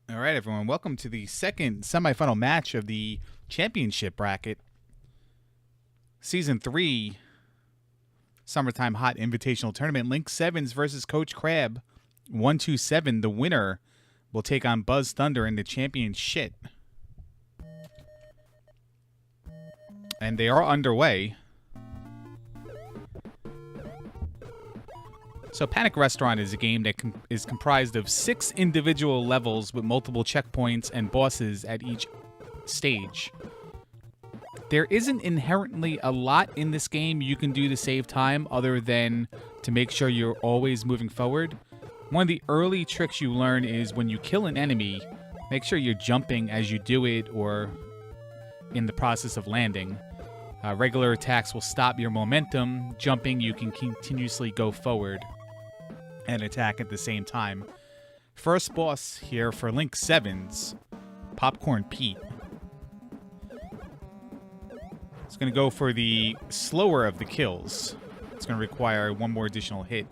All right, everyone. Welcome to the second semifinal match of the championship bracket. Season 3 Summertime Hot Invitational Tournament. Link Sevens versus Coach Crab. 1-2-7. The winner will take on Buzz Thunder in the ChampionSHIT. And they are underway. So Panic Restaurant is a game that is comprised of 6 individual levels with multiple checkpoints and bosses at each stage. There isn't inherently a lot in this game you can do to save time other than to make sure you're always moving forward. One of the early tricks you learn is when you kill an enemy, make sure you're jumping as you do it or in the process of landing. Regular attacks will stop your momentum. Jumping, you can continuously go forward and attack at the same time. First boss here for Link Sevens, Popcorn Pete. It's going to go for the slower of the kills. It's going to require one more additional hit.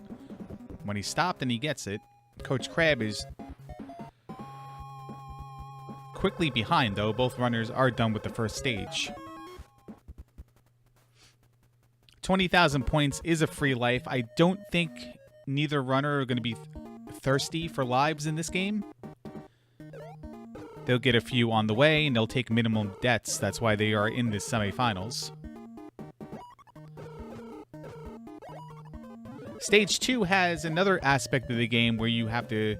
When he stopped and he gets it, Coach Crab is quickly behind, though. Both runners are done with the first stage. 20,000 points is a free life. I don't think neither runner are going to be thirsty for lives in this game. They'll get a few on the way, and they'll take minimum deaths. That's why they are in the semifinals. Stage 2 has another aspect of the game where you have to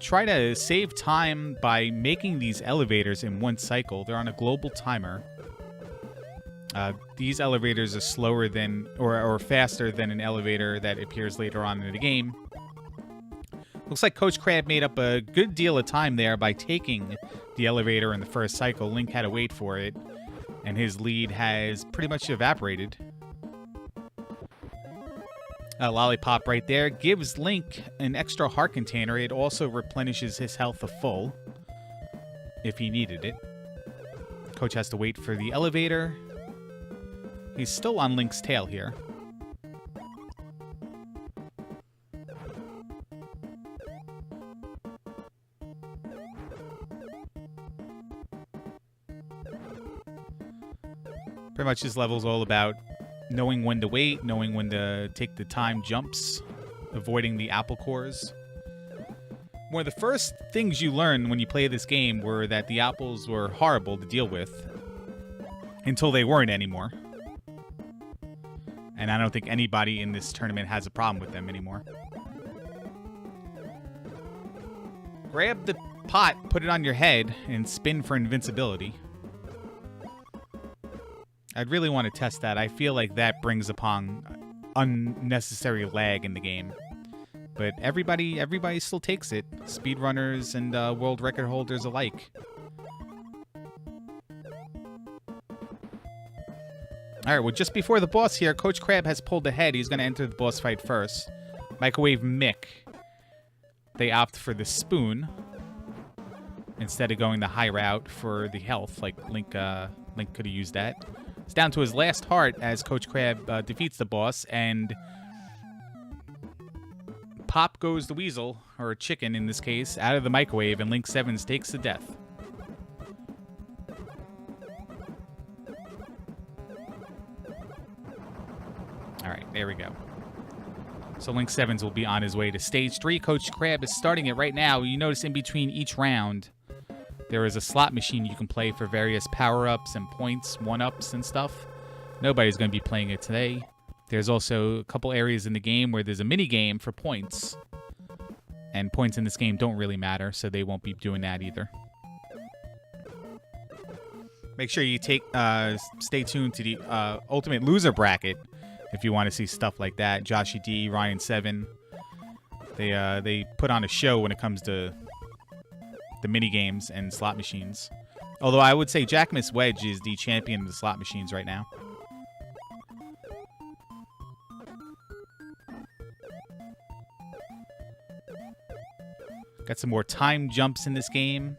try to save time by making these elevators in one cycle. They're on a global timer. These elevators are slower than, or faster than an elevator that appears later on in the game. Looks like Coach Crab made up a good deal of time there by taking the elevator in the first cycle. Link had to wait for it, and his lead has pretty much evaporated. A lollipop right there gives Link an extra heart container. It also replenishes his health to full if he needed it. Coach has to wait for the elevator. He's still on Link's tail here. Pretty much this level's all about knowing when to wait, knowing when to take the time jumps, avoiding the apple cores. One of the first things you learn when you play this game were that the apples were horrible to deal with until they weren't anymore. And I don't think anybody in this tournament has a problem with them anymore. Grab the pot, put it on your head, and spin for invincibility. I'd really want to test that. I feel like that brings upon unnecessary lag in the game. But everybody still takes it. Speedrunners and world record holders alike. All right, well, just before the boss here, Coach Crab has pulled ahead. He's going to enter the boss fight first. Microwave Mick. They opt for the spoon instead of going the high route for the health, like Link could have used that. It's down to his last heart as Coach Crab defeats the boss, and pop goes the weasel, or chicken in this case, out of the microwave, and Link Sevens takes the death. All right, there we go. So Link Sevens will be on his way to Stage 3. Coach Crab is starting it right now. You notice in between each round, there is a slot machine you can play for various power-ups and points, one-ups and stuff. Nobody's going to be playing it today. There's also a couple areas in the game where there's a mini-game for points. And points in this game don't really matter, so they won't be doing that either. Make sure you stay tuned to the Ultimate Loser Bracket if you want to see stuff like that. Joshy D, Ryan 7, they put on a show when it comes to the mini games and slot machines. Although I would say Jackmas Wedge is the champion of the slot machines right now. Got some more time jumps in this game.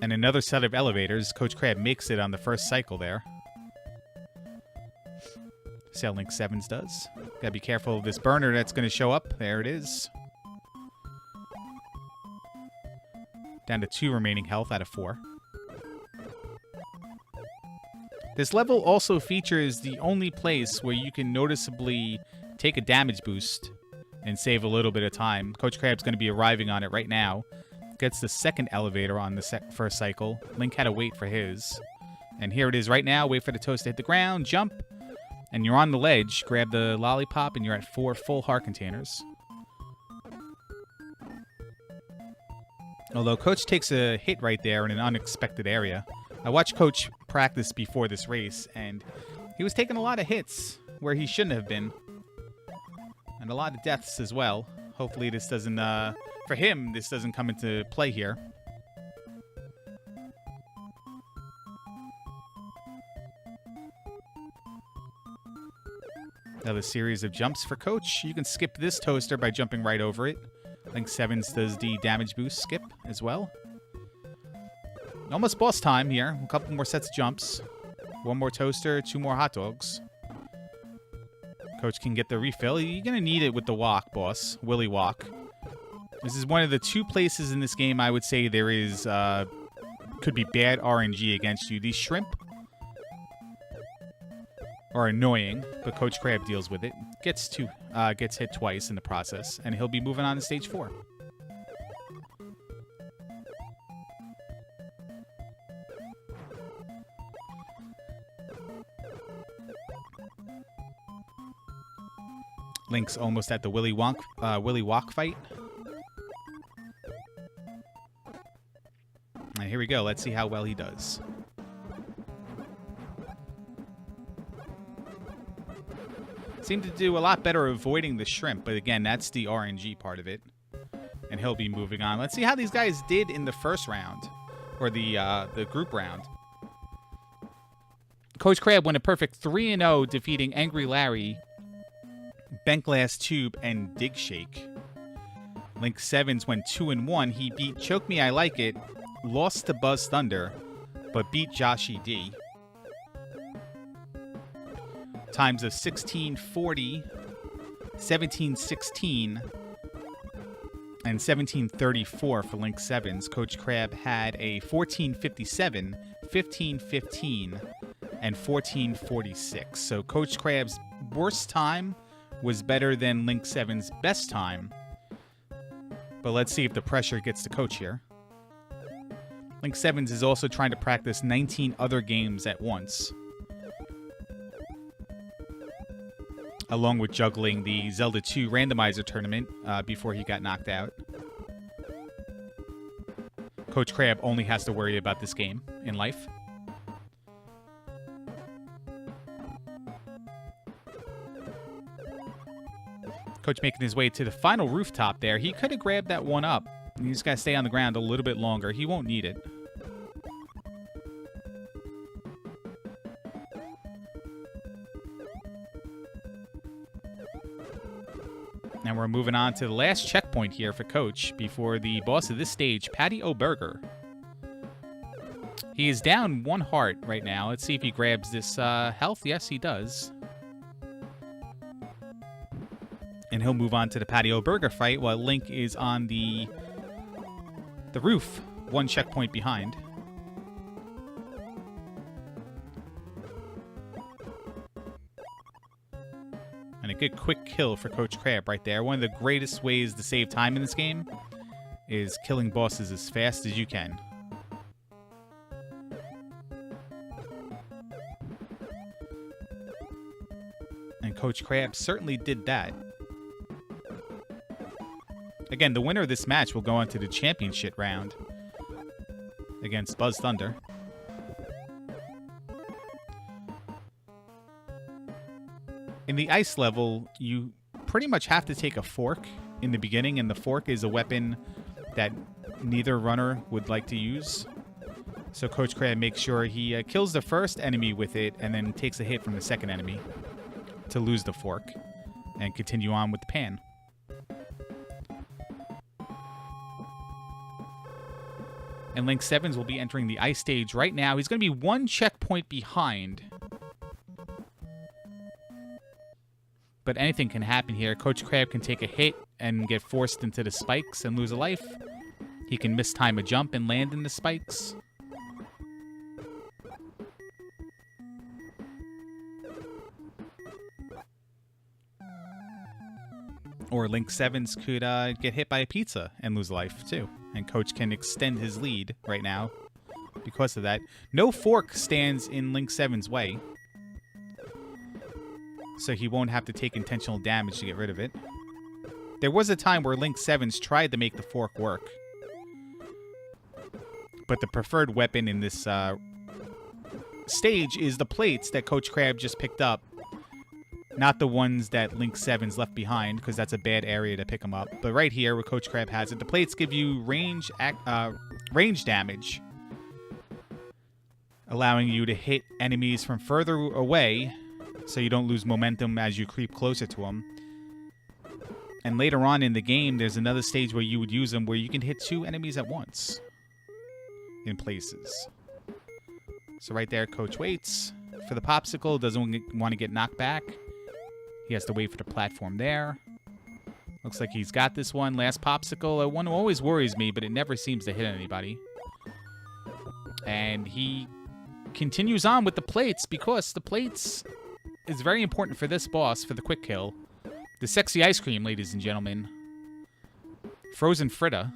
And another set of elevators. Coach Crab makes it on the first cycle there. See how Link Sevens does. Gotta be careful of this burner that's going to show up. There it is. Down to 2 remaining health out of 4. This level also features the only place where you can noticeably take a damage boost and save a little bit of time. Coach Crab's going to be arriving on it right now. Gets the second elevator on the first cycle. Link had to wait for his. And here it is right now. Wait for the toast to hit the ground. Jump. And you're on the ledge. Grab the lollipop and you're at 4 full heart containers. Although Coach takes a hit right there in an unexpected area. I watched Coach practice before this race, and he was taking a lot of hits where he shouldn't have been. And a lot of deaths as well. Hopefully this doesn't, for him, this doesn't come into play here. Another series of jumps for Coach. You can skip this toaster by jumping right over it. Link 7's does the damage boost skip as well. Almost boss time here. A couple more sets of jumps. 1 more toaster, 2 more hot dogs. Coach can get the refill. You're going to need it with the walk, boss. Willy walk. This is one of the 2 places in this game I would say there is, could be bad RNG against you. These shrimp are annoying, but Coach Crab deals with it. Gets hit twice in the process, and he'll be moving on to stage 4. Link's almost at the Willy Walk fight. And here we go. Let's see how well he does. Seemed to do a lot better avoiding the shrimp, but again, that's the RNG part of it. And he'll be moving on. Let's see how these guys did in the first round, or the group round. Coach Crab went a perfect 3-0, defeating Angry Larry, Bent Glass Tube, and Dig Shake. Link 7's went 2-1. He beat Choke Me I Like It, lost to Buzz Thunder, but beat Joshy D. Times of 1640, 1716, and 1734 for Link 7's. Coach Crab had a 1457, 1515, and 1446. So Coach Crab's worst time was better than Link 7's best time. But let's see if the pressure gets to Coach here. Link 7's is also trying to practice 19 other games at once, along with juggling the Zelda 2 randomizer tournament before he got knocked out. Coach Crab only has to worry about this game in life. Coach making his way to the final rooftop there. He could have grabbed that one up. He's got to stay on the ground a little bit longer. He won't need it. And we're moving on to the last checkpoint here for Coach before the boss of this stage, Patty O'Burger. He is down 1 heart right now. Let's see if he grabs this health. Yes, he does. And he'll move on to the Patty O'Burger fight while Link is on the roof, 1 checkpoint behind. And a good quick kill for Coach Crab right there. One of the greatest ways to save time in this game is killing bosses as fast as you can. And Coach Crab certainly did that. Again, the winner of this match will go on to the ChampionSHIT round against Buzz Thunder. In the ice level, you pretty much have to take a fork in the beginning, and the fork is a weapon that neither runner would like to use. So Coach Crab makes sure he kills the first enemy with it and then takes a hit from the second enemy to lose the fork and continue on with the pan. And Link 7's will be entering the ice stage right now. He's going to be 1 checkpoint behind. But anything can happen here. Coach Crab can take a hit and get forced into the spikes and lose a life. He can mistime a jump and land in the spikes. Or Link 7s could get hit by a pizza and lose life, too. And Coach can extend his lead right now because of that. No fork stands in Link 7's way, so he won't have to take intentional damage to get rid of it. There was a time where Link 7s tried to make the fork work, but the preferred weapon in this stage is the plates that Coach Crab just picked up. Not the ones that Link 7's left behind, because that's a bad area to pick them up. But right here, where Coach Crab has it, the plates give you range damage, allowing you to hit enemies from further away, so you don't lose momentum as you creep closer to them. And later on in the game, there's another stage where you would use them, where you can hit 2 enemies at once in places. So right there, Coach waits for the popsicle. Doesn't want to get knocked back. He has to wait for the platform there. Looks like he's got this one. Last popsicle. One always worries me, but it never seems to hit anybody. And he continues on with the plates, because the plates is very important for this boss, for the quick kill. The sexy ice cream, ladies and gentlemen. Frozen Fritta.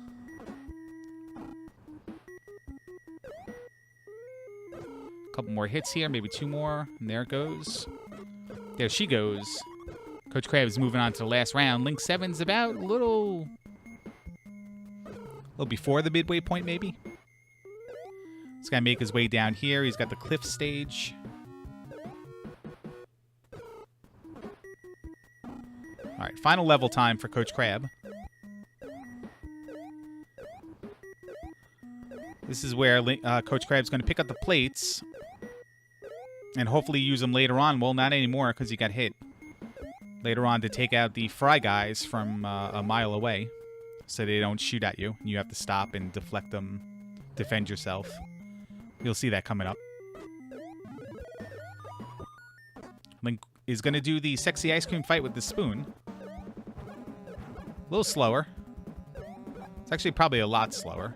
Couple more hits here, maybe 2 more. And there it goes. There she goes. Coach Crab is moving on to the last round. Link 7's about a little before the midway point, maybe. He's got to make his way down here. He's got the cliff stage. All right, final level time for Coach Crab. This is where Coach Crab's going to pick up the plates and hopefully use them later on. Well, not anymore, because he got hit. Later on, to take out the fry guys from a mile away, so they don't shoot at you. You have to stop and deflect them, defend yourself. You'll see that coming up. Link is going to do the sexy ice cream fight with the spoon. A little slower. It's actually probably a lot slower.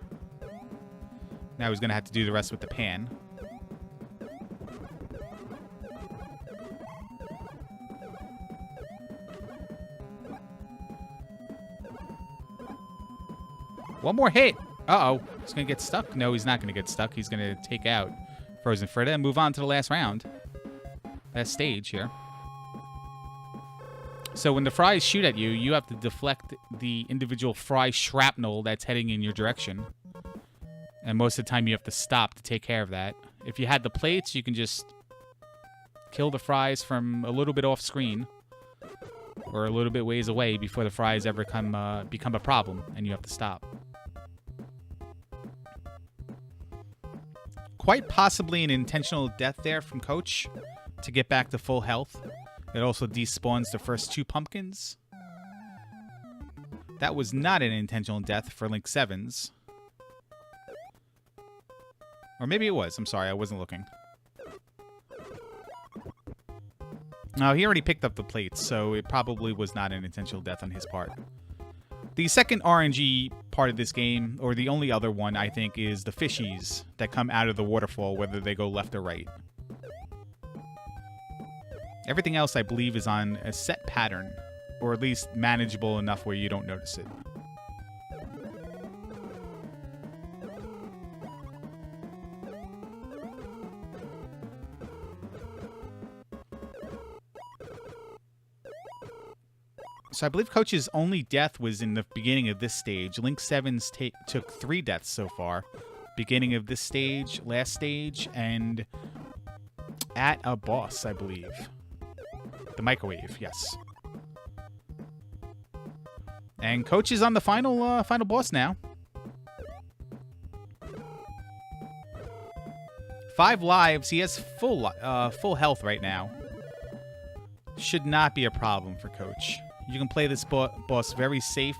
Now he's going to have to do the rest with the pan. One more hit. Uh-oh. He's going to get stuck. No, he's not going to get stuck. He's going to take out Frozen Fritta and move on to the last round. Last stage here. So when the fries shoot at you, you have to deflect the individual fry shrapnel that's heading in your direction. And most of the time you have to stop to take care of that. If you had the plates, you can just kill the fries from a little bit off screen, or a little bit ways away before the fries ever become a problem and you have to stop. Quite possibly an intentional death there from Coach to get back to full health. It also despawns the first 2 pumpkins. That was not an intentional death for Link 7's. Or maybe it was. I'm sorry, I wasn't looking. No, he already picked up the plates, so it probably was not an intentional death on his part. The second RNG part of this game, or the only other one, I think, is the fishies that come out of the waterfall, whether they go left or right. Everything else, I believe, is on a set pattern, or at least manageable enough where you don't notice it. So I believe Coach's only death was in the beginning of this stage. Link 7's took 3 deaths so far. Beginning of this stage, last stage, and at a boss, I believe. The microwave, yes. And Coach is on the final boss now. 5 lives. He has full health right now. Should not be a problem for Coach. You can play this boss very safe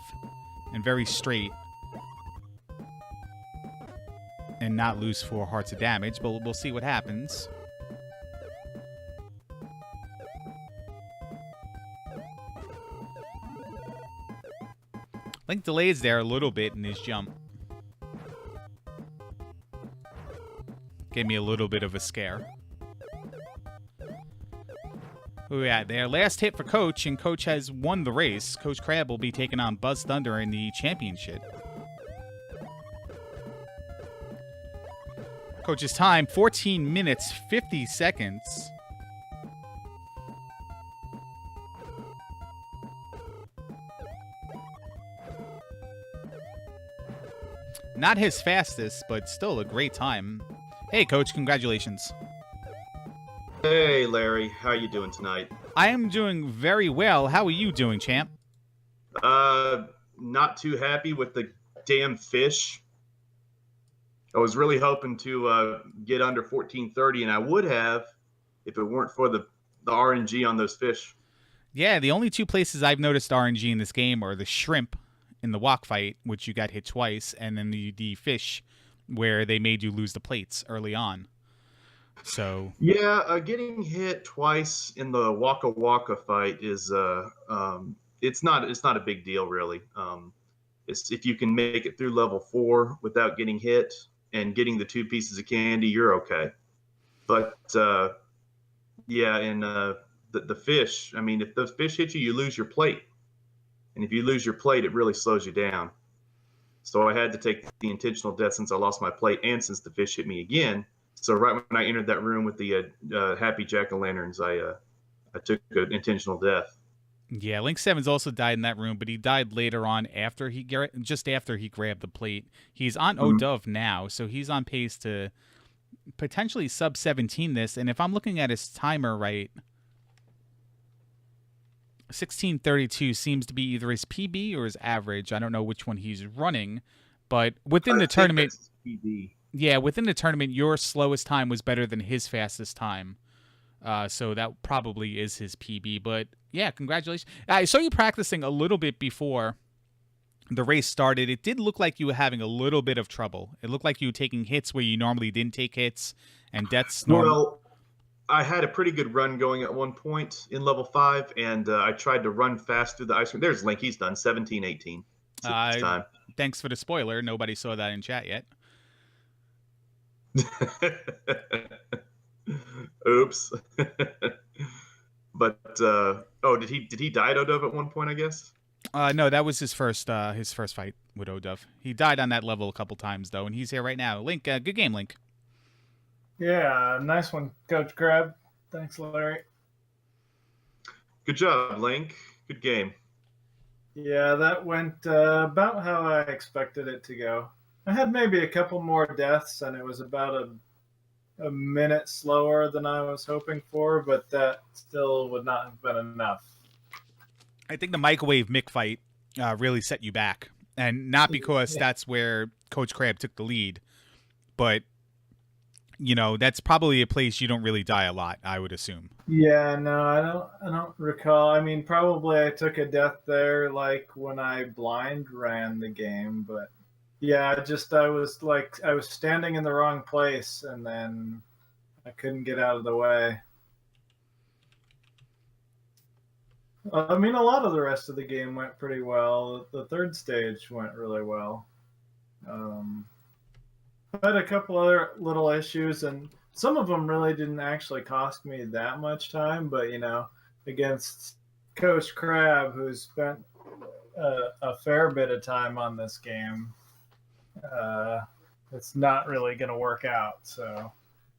and very straight and not lose 4 hearts of damage, but we'll see what happens. Link delays there a little bit in his jump. Gave me a little bit of a scare. Oh yeah, their last hit for Coach, and Coach has won the race. Coach Crab will be taking on Buzz Thunder in the ChampionSHIT. Coach's time, 14 minutes, 50 seconds. Not his fastest, but still a great time. Hey, Coach, congratulations. Hey, Larry. How you doing tonight? I am doing very well. How are you doing, champ? Not too happy with the damn fish. I was really hoping to get under 1430, and I would have if it weren't for the RNG on those fish. Yeah, the only two places I've noticed RNG in this game are the shrimp in the wok fight, which you got hit twice, and then the fish where they made you lose the plates early on. So yeah, getting hit twice in the Waka Waka fight is it's not a big deal really. It's if you can make it through level 4 without getting hit and getting the 2 pieces of candy, you're okay. But yeah, and the fish. I mean, if those fish hit you, you lose your plate, and if you lose your plate, it really slows you down. So I had to take the intentional death since I lost my plate and since the fish hit me again. So right when I entered that room with the happy jack-o'-lanterns, I took an intentional death. Yeah, Link 7's also died in that room, but he died later on after just after he grabbed the plate. He's on O'Dove now, so he's on pace to potentially sub 17 this. And if I'm looking at his timer right, 16:32 seems to be either his PB or his average. I don't know which one he's running, but within the tournament, PB. Yeah, within the tournament, your slowest time was better than his fastest time. So that probably is his PB. But yeah, congratulations. I saw you practicing a little bit before the race started. It did look like you were having a little bit of trouble. It looked like you were taking hits where you normally didn't take hits, and deaths. Well, I had a pretty good run going at one point in level 5, and I tried to run fast through the ice cream. There's Link. He's done 17-18. Time. Thanks for the spoiler. Nobody saw that in chat yet. Oops. But did he die at O'Dove at one point, I guess? No, that was his first fight with O'Dove. He died on that level a couple times though, and he's here right now. Link, good game, Link. Yeah, nice one, Coach Crab. Thanks, Larry. Good job, Link. Good game. Yeah, that went about how I expected it to go. I had maybe a couple more deaths, and it was about a minute slower than I was hoping for, but that still would not have been enough. I think the microwave Mick fight really set you back, and not because that's where Coach Crab took the lead, but you know that's probably a place you don't really die a lot, I would assume. Yeah, no, I don't recall. I mean, probably I took a death there, like when I blind ran the game, but. Yeah, I was standing in the wrong place, and then I couldn't get out of the way. I mean, a lot of the rest of the game went pretty well. The third stage went really well. I had a couple other little issues, and some of them really didn't actually cost me that much time, but, you know, against Coach Crab, who's spent a fair bit of time on this game, it's not really going to work out. So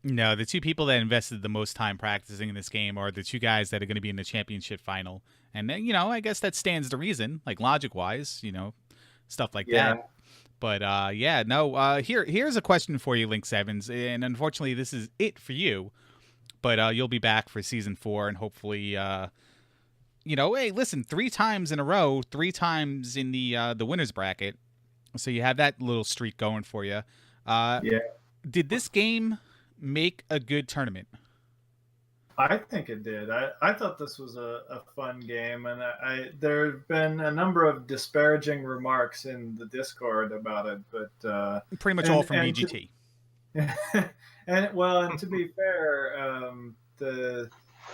no, the two people that invested the most time practicing in this game are the two guys that are going to be in the championship final. And then, you know, I guess that stands to reason, like logic wise, you know, stuff like that. But here's a question for you, Link Sevens, and unfortunately this is it for you. But you'll be back for season 4, and hopefully you know, hey, listen, 3 times in a row, 3 times in the winners bracket. So you have that little streak going for you. Did this game make a good tournament? I think it did. I thought this was a fun game, and there have been a number of disparaging remarks in the Discord about it, but pretty much all from BGT. And to be fair,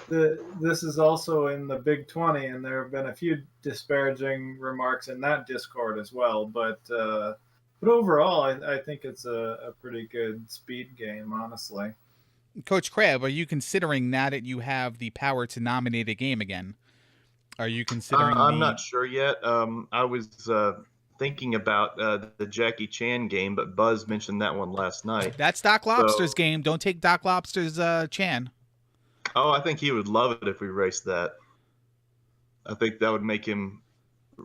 this is also in the Big 20, and there have been a few disparaging remarks in that Discord as well. But But overall, I think it's a pretty good speed game, honestly. Coach Crab, are you considering, now that you have the power to nominate a game again, are you considering I'm the... not sure yet. I was thinking about the Jackie Chan game, but Buzz mentioned that one last night. That's Doc Lobster's So, game. Don't take Doc Lobster's Chan. oh, I think he would love it if we raced that. I think that would make him.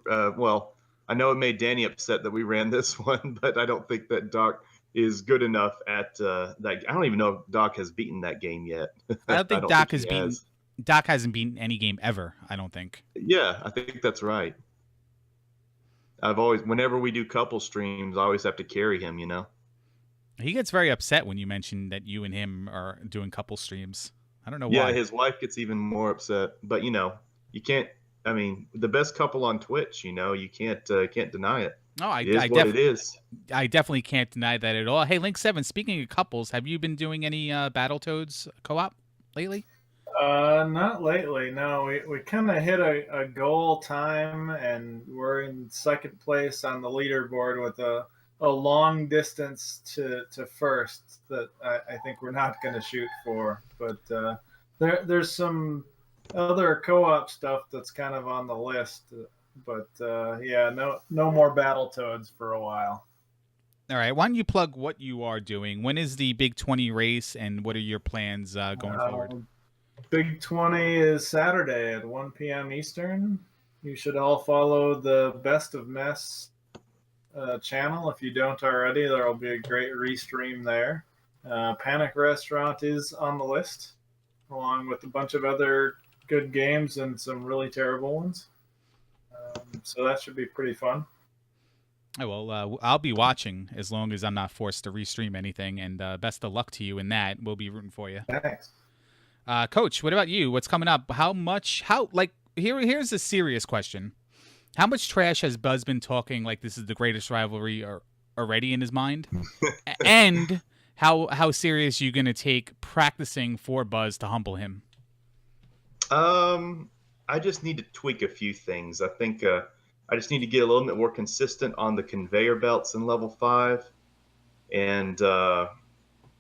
Well, I know it made Danny upset that we ran this one, but I don't think that Doc is good enough at that. I don't even know if Doc has beaten that game yet. I don't I think don't think Doc he has beaten... has. Doc hasn't beaten any game ever, I don't think. Yeah, I think that's right. I've always, whenever we do couple streams, I always have to carry him. He gets very upset when you mention that you and him are doing couple streams. I don't know Yeah, why. his wife gets even more upset. But you can't. I mean, the best couple on Twitch. You can't deny it. No, It is what it is. I definitely can't deny that at all. Hey, Link7, speaking of couples, have you been doing any Battletoads co-op lately? Not lately. No, we kind of hit a goal time, and we're in second place on the leaderboard with a long distance to first that I think we're not going to shoot for. But there's some other co-op stuff that's kind of on the list. But yeah, no more Battletoads for a while. All right, why don't you plug what you are doing? When is the Big 20 race, and what are your plans going forward? Big 20 is Saturday at 1 p.m. Eastern. You should all follow the Best of Mess channel. If you don't already, there will be a great restream there. Panic Restaurant is on the list, along with a bunch of other good games and some really terrible ones. So that should be pretty fun. Oh, well, I'll be watching as long as I'm not forced to restream anything, and best of luck to you in that. We'll be rooting for you. Thanks. Coach, what about you? What's coming up? Here's a serious question. How much trash has Buzz been talking like this is the greatest rivalry already in his mind? And how serious are you going to take practicing for Buzz to humble him? I just need to tweak a few things. I think I just need to get a little bit more consistent on the conveyor belts in level 5. And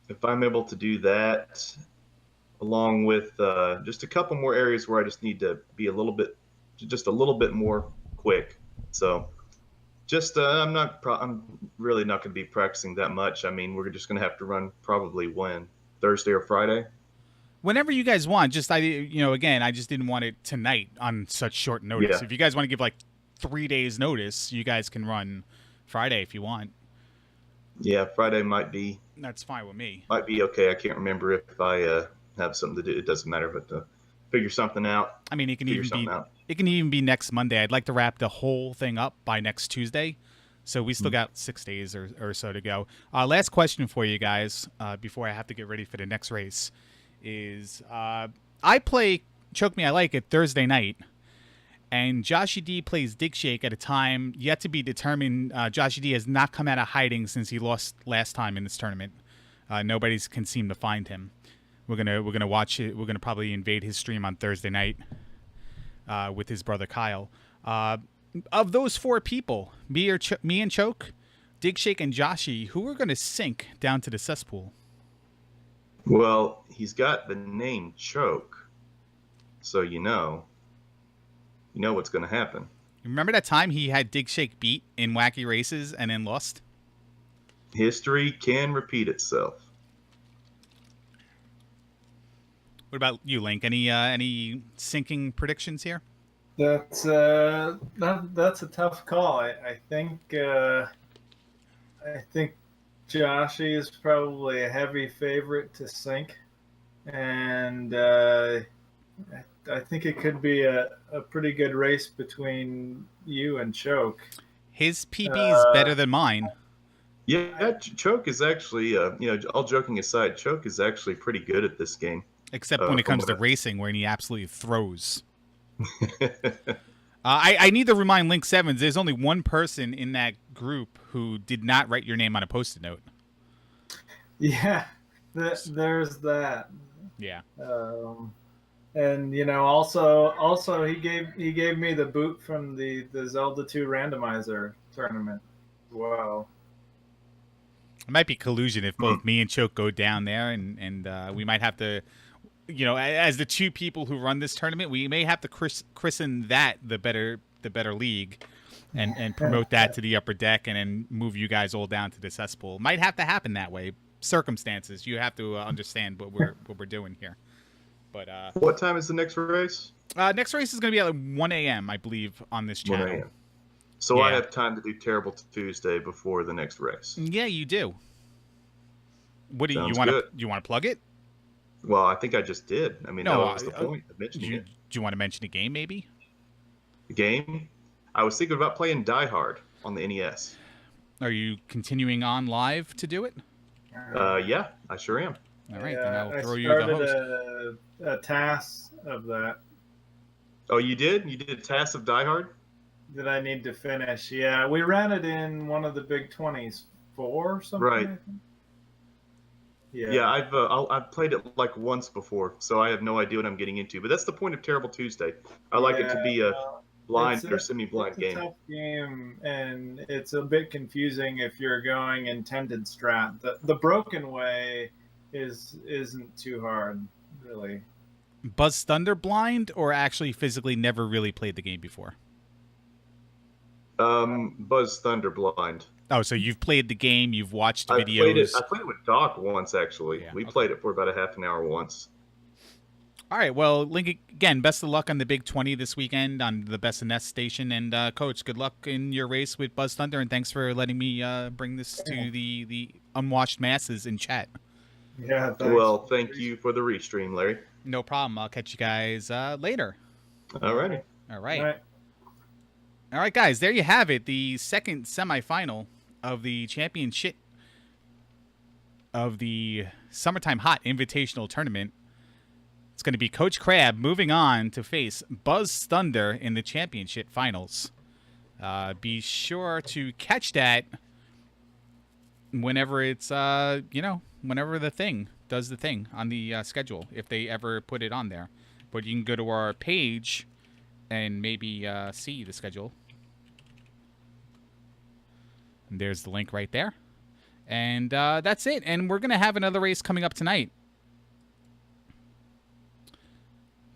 if I'm able to do that, along with just a couple more areas where I just need to be a little bit more quick. So just I'm really not going to be practicing that much. I mean, we're just going to have to run probably Thursday or Friday. Whenever you guys want. Again, I just didn't want it tonight on such short notice. Yeah. If you guys want to give like 3 days notice, you guys can run Friday if you want. Yeah, Friday might be. That's fine with me. Might be okay. I can't remember if I have something to do. It doesn't matter, but figure something out. I mean, it can even be next Monday. I'd like to wrap the whole thing up by next Tuesday, so we still got 6 days or so to go. Last question for you guys before I have to get ready for the next race is I play Choke Me I Like It Thursday night, and Joshy D plays Dig Shake at a time yet to be determined. Joshy D has not come out of hiding since he lost last time in this tournament. Nobody can seem to find him. We're gonna watch it. We're gonna probably invade his stream on Thursday night with his brother Kyle. Of those 4 people, me and Choke, Dig Shake, and Joshy, who are gonna sink down to the cesspool? Well, he's got the name Choke, so you know what's going to happen. Remember that time he had Dig Shake beat in wacky races and then lost? History can repeat itself. What about you, Link? Any sinking predictions here? That's a tough call. I think Joshy is probably a heavy favorite to sink, and I think it could be a pretty good race between you and Choke. His PB is better than mine. Yeah, Choke is actually, all joking aside, Choke is actually pretty good at this game. Except when it comes to racing, where he absolutely throws. I need to remind Link Sevens, there's only one person in that group who did not write your name on a Post-it note. Yeah, there's that. Yeah. And also he gave me the boot from the Zelda 2 randomizer tournament. Wow. It might be collusion if both me and Choke go down there, and we might have to, as the two people who run this tournament, we may have to christen that the better league, and promote that to the upper deck, and then move you guys all down to the cesspool. Might have to happen that way. Circumstances. You have to understand what we're doing here. But what time is the next race? Next race is going to be at 1 a.m. I believe on this channel. 1 a.m. So Yeah. I have time to do Terrible Tuesday before the next race. Yeah, you do. What do you Sounds want to? good. You want to plug it? Well, I think I just did. I mean, No, that was the point of mentioning it. Do you want to mention a game, maybe? The game? I was thinking about playing Die Hard on the NES. Are you continuing on live to do it? Yeah, I sure am. All right, then I'll throw I you the host. started a task of that Oh, you did? You did Task of Die Hard? that I need to finish. Yeah, we ran it in one of the big 20s, 4 or something. Right. I think. Yeah, I've played it like once before, so I have no idea what I'm getting into. But that's the point of Terrible Tuesday. I like it to be a blind or semi-blind it's a game. tough game, and it's a bit confusing if you're going intended strat. The broken way isn't too hard, really. Buzz Thunder blind, or actually physically never really played the game before? Buzz Thunder blind. Oh, so you've played the game, you've watched I videos. played it with Doc once, actually. Yeah, We okay. played it for about a half an hour once. All right, well, Link, again, best of luck on the Big 20 this weekend on the Best in Nest station. And, Coach, good luck in your race with Buzz Thunder, and thanks for letting me bring this to the unwashed masses in chat. Yeah. Thanks. Well, thank you for the restream, Larry. No problem. I'll catch you guys later. Alrighty. All right. All right. All right, guys, there you have it. The second semifinal of the ChampionSHIT of the Summertime Hot Invitational Tournament. It's going to be Coach Crab moving on to face Buzz Thunder in the ChampionSHIT finals. Be sure to catch that whenever it's, whenever the thing does the thing on the schedule, if they ever put it on there. But you can go to our page and maybe see the schedule. And there's the link right there. And that's it. And we're going to have another race coming up tonight.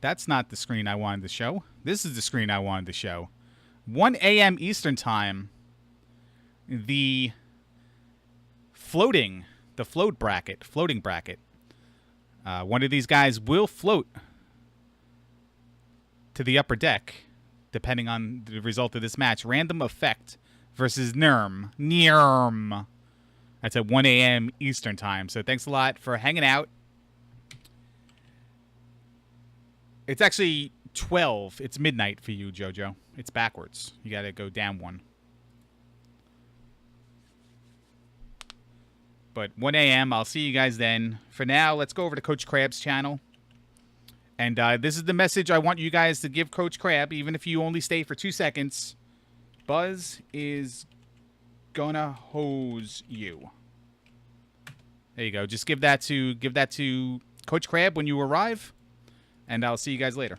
That's not the screen I wanted to show. This is the screen I wanted to show. 1 a.m. Eastern Time. The floating bracket. One of these guys will float to the upper deck, depending on the result of this match. Random Effect versus Nirm. That's at 1 a.m. Eastern Time. So thanks a lot for hanging out. It's actually 12. It's midnight for you, JoJo. It's backwards. You got to go down one. But 1 a.m., I'll see you guys then. For now, let's go over to Coach Crab's channel. And this is the message I want you guys to give Coach Crab, even if you only stay for 2 seconds. Buzz is gonna hose you. There you go. Just give that to Coach Crab when you arrive. And I'll see you guys later.